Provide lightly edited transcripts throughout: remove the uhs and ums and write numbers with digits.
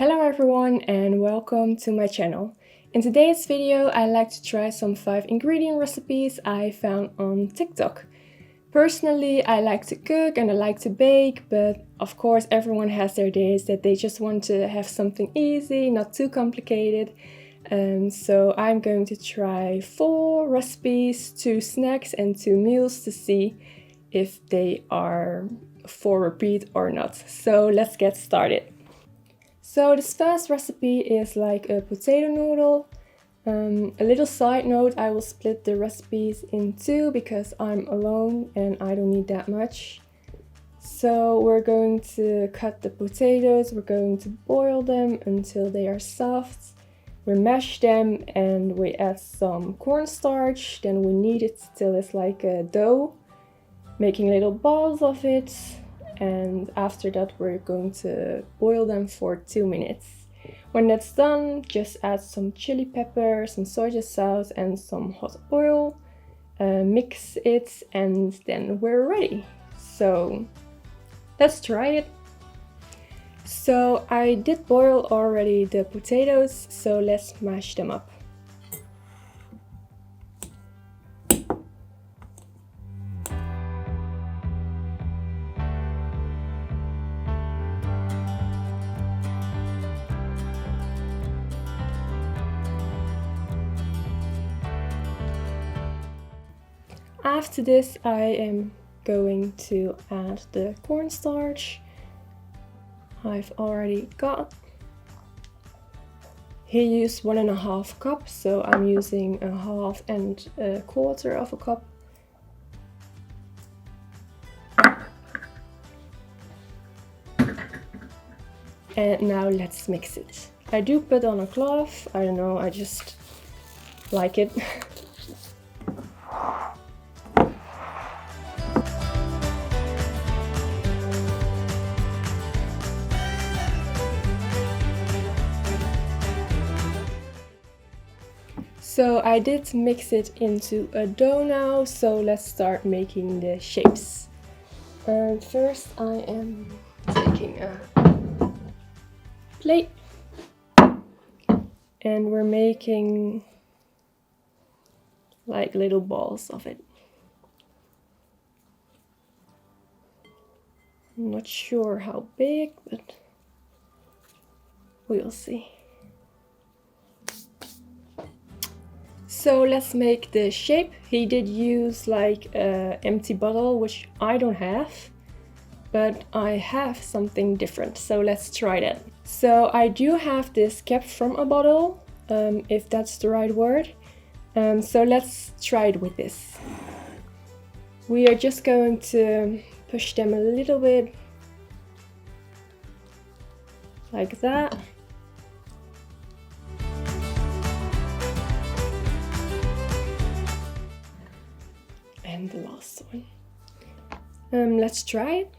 Hello everyone and welcome to my channel. In today's video I like to try some 5 ingredient recipes I found on TikTok. Personally I like to cook and I like to bake, but of course everyone has their days that they just want to have something easy, not too complicated. So I'm going to try 4 recipes, 2 snacks and 2 meals to see if they are for repeat or not. So let's get started. So this first recipe is like a potato noodle. A little side note, I will split the recipes in 2 because I'm alone and I don't need that much. So we're going to cut the potatoes, we're going to boil them until they are soft. We mash them and we add some cornstarch, then we knead it till it's like a dough, making little balls of it. And after that we're going to boil them for 2 minutes. When that's done, just add some chili pepper, some soy sauce and some hot oil. Mix it and then we're ready. So let's try it. So I did boil already the potatoes, so let's mash them up. After this I am going to add the cornstarch. I've already got. He used 1.5 cups, so I'm using 1/2 and 1/4 of a cup. And now let's mix it. I do put on a cloth, I don't know, I just like it. So I did mix it into a dough now, so let's start making the shapes. First I am taking a plate and we're making like little balls of it. I'm not sure how big, but we'll see. So let's make the shape. He did use like an empty bottle, which I don't have, but I have something different, so let's try that. So I do have this cap from a bottle, if that's the right word. So let's try it with this. We are just going to push them a little bit, like that. And the last one. Let's try it.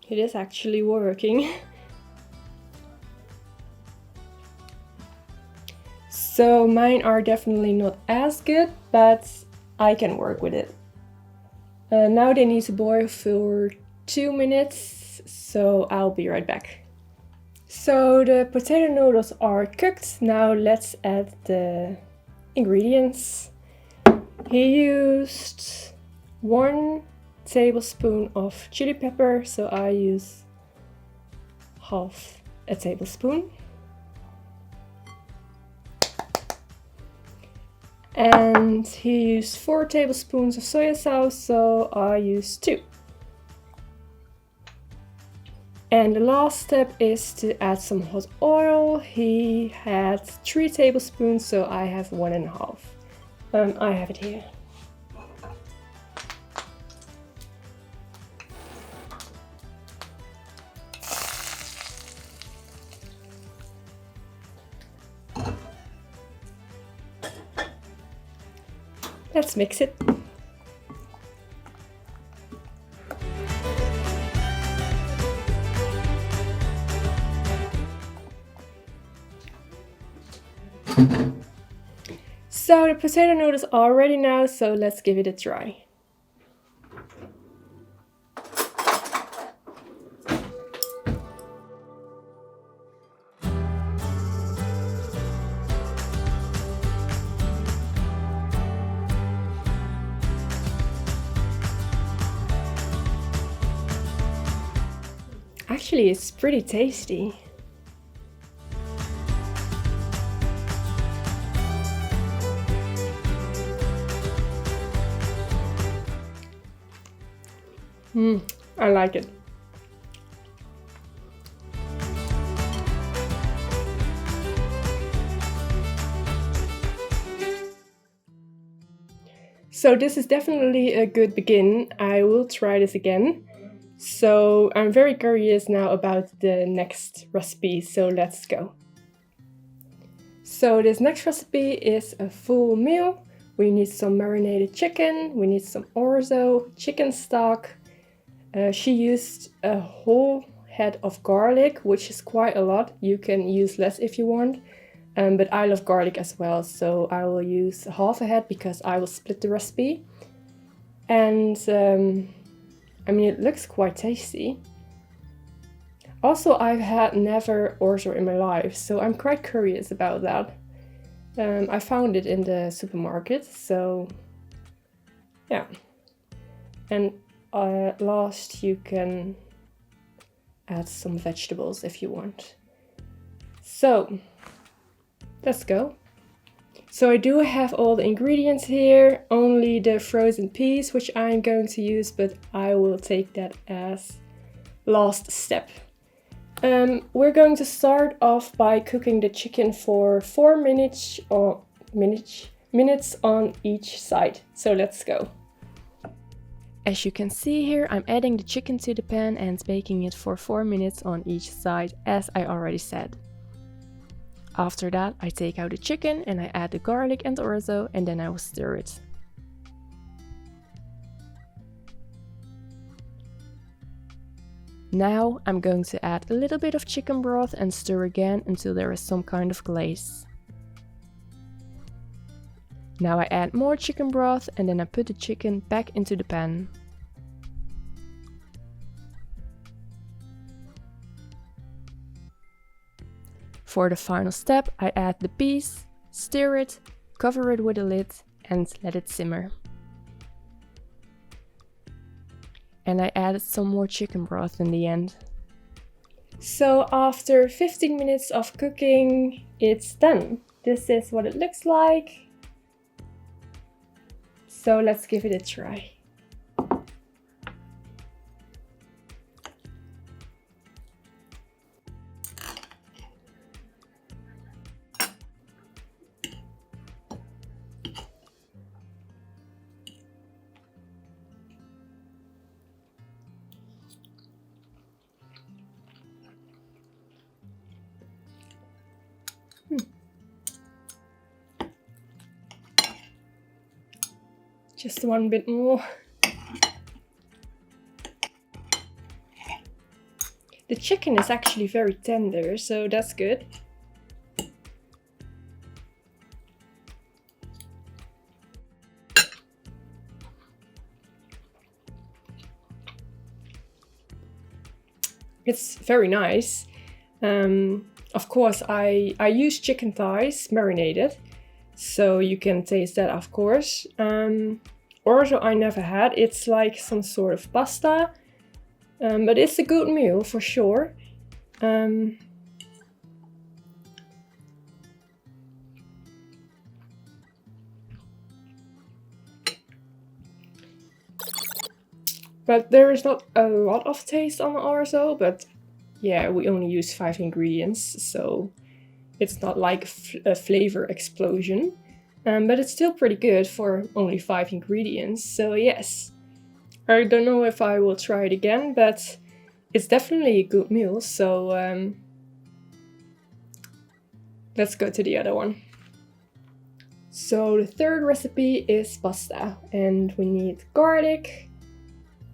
It is actually working. So mine are definitely not as good, but I can work with it. Now they need to boil for 2 minutes, so I'll be right back. So the potato noodles are cooked. Now let's add the ingredients. He used 1 tablespoon of chili pepper, so I use 1/2 a tablespoon. And he used 4 tablespoons of soy sauce, so I used 2. And the last step is to add some hot oil. He had 3 tablespoons, so I have 1.5. I have it here. Let's mix it. So the potato noodles are ready now, so let's give it a try. Actually, it's pretty tasty. I like it. So this is definitely a good begin. I will try this again. So I'm very curious now about the next recipe, so let's go. So this next recipe is a full meal. We need some marinated chicken, we need some orzo, chicken stock. She used a whole head of garlic, which is quite a lot. You can use less if you want. But I love garlic as well, so I will use half a head because I will split the recipe. And I mean, it looks quite tasty. Also, I've had never orzo in my life, so I'm quite curious about that. I found it in the supermarket, so yeah. And last, you can add some vegetables if you want. So let's go. So I do have all the ingredients here, only the frozen peas, which I'm going to use, but I will take that as last step. We're going to start off by cooking the chicken for 4 minutes on each side. So let's go. As you can see here, I'm adding the chicken to the pan and baking it for 4 minutes on each side, as I already said. After that, I take out the chicken and I add the garlic and the orzo, and then I will stir it. Now I'm going to add a little bit of chicken broth and stir again until there is some kind of glaze. Now I add more chicken broth and then I put the chicken back into the pan. For the final step, I add the peas, stir it, cover it with a lid and let it simmer. And I added some more chicken broth in the end. So after 15 minutes of cooking, it's done. This is what it looks like. So let's give it a try. Just one bit more. The chicken is actually very tender, so that's good. It's very nice. Of course, I use chicken thighs marinated, so you can taste that, of course. Orzo I never had. It's like some sort of pasta, but it's a good meal for sure. But there is not a lot of taste on orzo, but yeah, we only use 5 ingredients, so it's not like a flavor explosion. But it's still pretty good for only 5 ingredients, so yes. I don't know if I will try it again, but it's definitely a good meal, so let's go to the other one. So the third recipe is pasta, and we need garlic.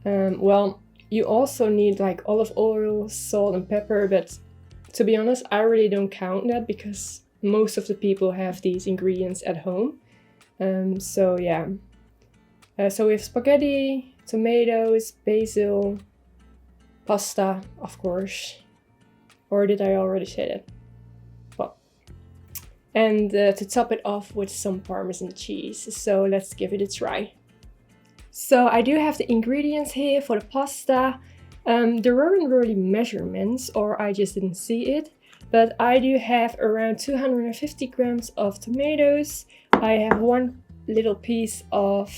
Well, you also need like olive oil, salt and pepper, but to be honest, I really don't count that because most of the people have these ingredients at home. So yeah. So we have spaghetti, tomatoes, basil, pasta, of course. Or did I already say that? Well. And to top it off with some Parmesan cheese. So let's give it a try. So I do have the ingredients here for the pasta. There weren't really measurements, or I just didn't see it, but I do have around 250 grams of tomatoes. I have one little piece of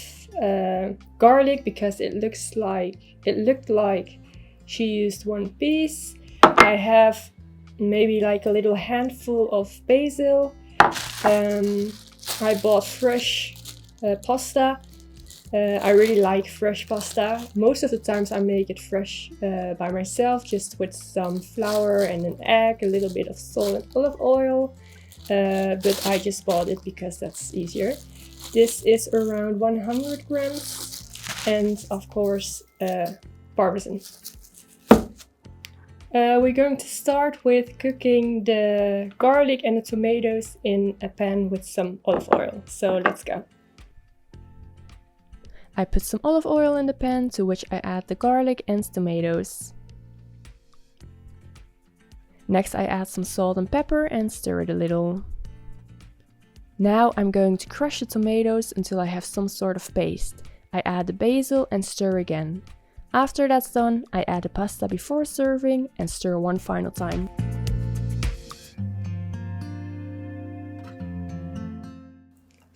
garlic because it looked like she used one piece. I have maybe like a little handful of basil. I bought fresh pasta. I really like fresh pasta. Most of the times I make it fresh by myself, just with some flour and an egg, a little bit of salt and olive oil. But I just bought it because that's easier. This is around 100 grams, and of course Parmesan. We're going to start with cooking the garlic and the tomatoes in a pan with some olive oil. So let's go. I put some olive oil in the pan, to which I add the garlic and tomatoes. Next I add some salt and pepper and stir it a little. Now I'm going to crush the tomatoes until I have some sort of paste. I add the basil and stir again. After that's done, I add the pasta before serving and stir one final time.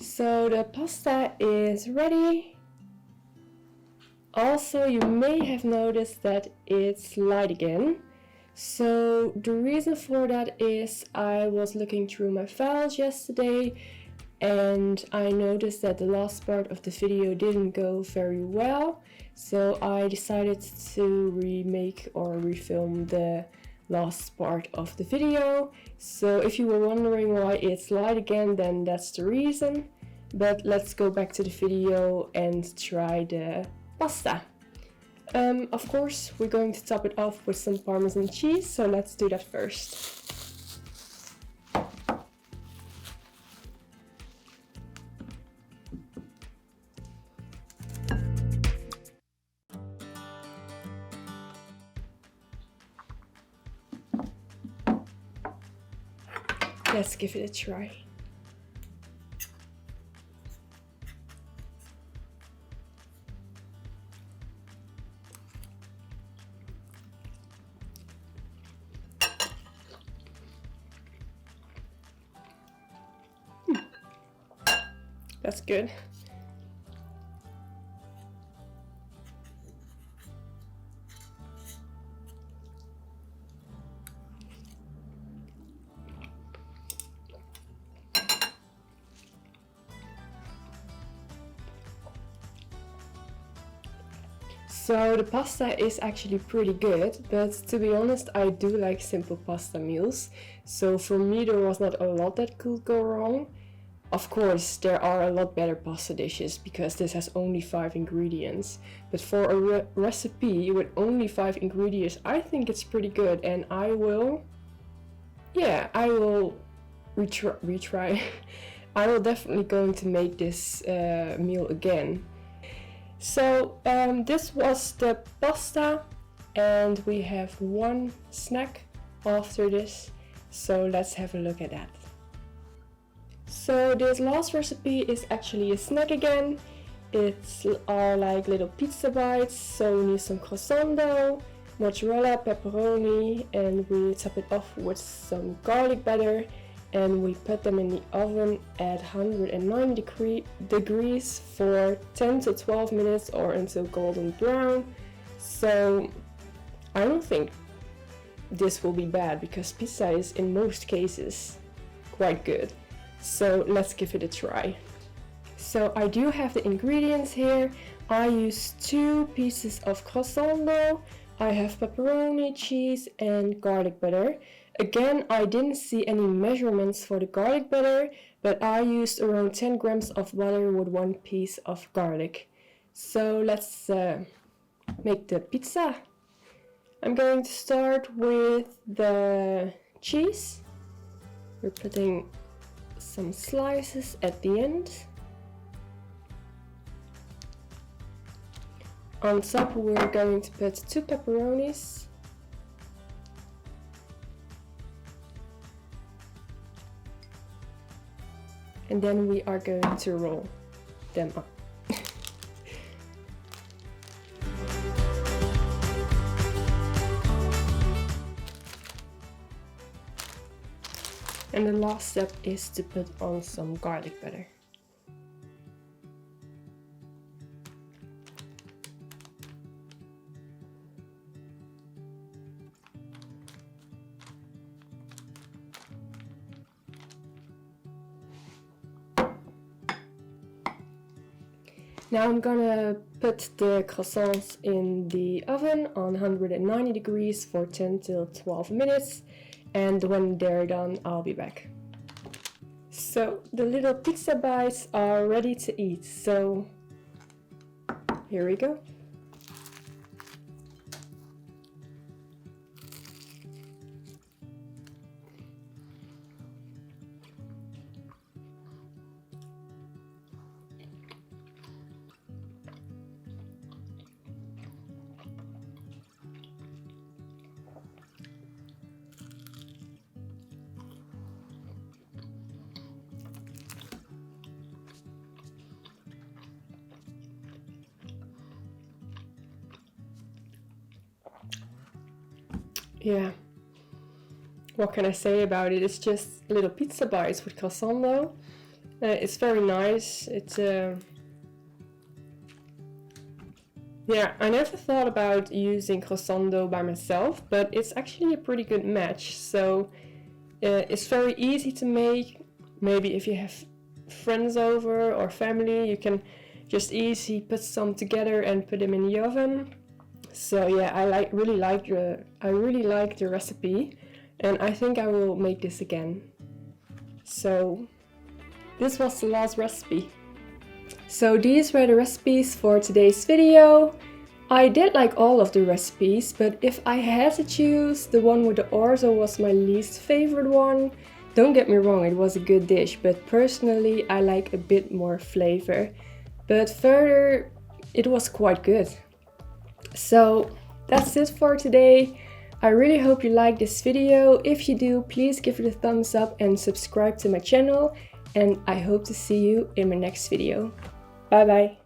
So the pasta is ready. Also, you may have noticed that it's light again. So the reason for that is I was looking through my files yesterday and I noticed that the last part of the video didn't go very well. So I decided to remake or refilm the last part of the video. So if you were wondering why it's light again, then that's the reason. But let's go back to the video and try the pasta. Of course, we're going to top it off with some Parmesan cheese, so let's do that first. Let's give it a try. That's good. So the pasta is actually pretty good, but to be honest, I do like simple pasta meals. So for me, there was not a lot that could go wrong. Of course, there are a lot better pasta dishes because this has only 5 ingredients. But for a recipe with only 5 ingredients, I think it's pretty good, and I will retry. I will definitely going to make this meal again. So this was the pasta, and we have one snack after this. So let's have a look at that. So this last recipe is actually a snack again. It's are like little pizza bites. So we need some croissant dough, mozzarella, pepperoni, and we top it off with some garlic butter. And we put them in the oven at 190 degrees for 10 to 12 minutes or until golden brown. So I don't think this will be bad because pizza is in most cases quite good. So let's give it a try. So I do have the ingredients here. I use 2 pieces of croissant dough. I have pepperoni, cheese, and garlic butter. Again, I didn't see any measurements for the garlic butter, but I used around 10 grams of butter with 1 piece of garlic. So let's make the pizza. I'm going to start with the cheese. We're putting some slices at the end. On top we're going to put 2 pepperonis. And then we are going to roll them up. And the last step is to put on some garlic butter. Now I'm gonna put the croissants in the oven on 190 degrees for 10 till 12 minutes, and when they're done I'll be back. So the little pizza bites are ready to eat, so here we go. Yeah, what can I say about it? It's just little pizza bites with croissant though. It's very nice. Yeah, I never thought about using croissant dough by myself, but it's actually a pretty good match. So it's very easy to make. Maybe if you have friends over or family, you can just easily put some together and put them in the oven. So yeah, I really like the recipe, and I think I will make this again. So this was the last recipe. So these were the recipes for today's video. I did like all of the recipes, but if I had to choose, the one with the orzo was my least favorite one. Don't get me wrong, it was a good dish, but personally I like a bit more flavor. But further, it was quite good. So that's it for today. I really hope you like this video. If you do, please give it a thumbs up and subscribe to my channel. And I hope to see you in my next video. Bye bye.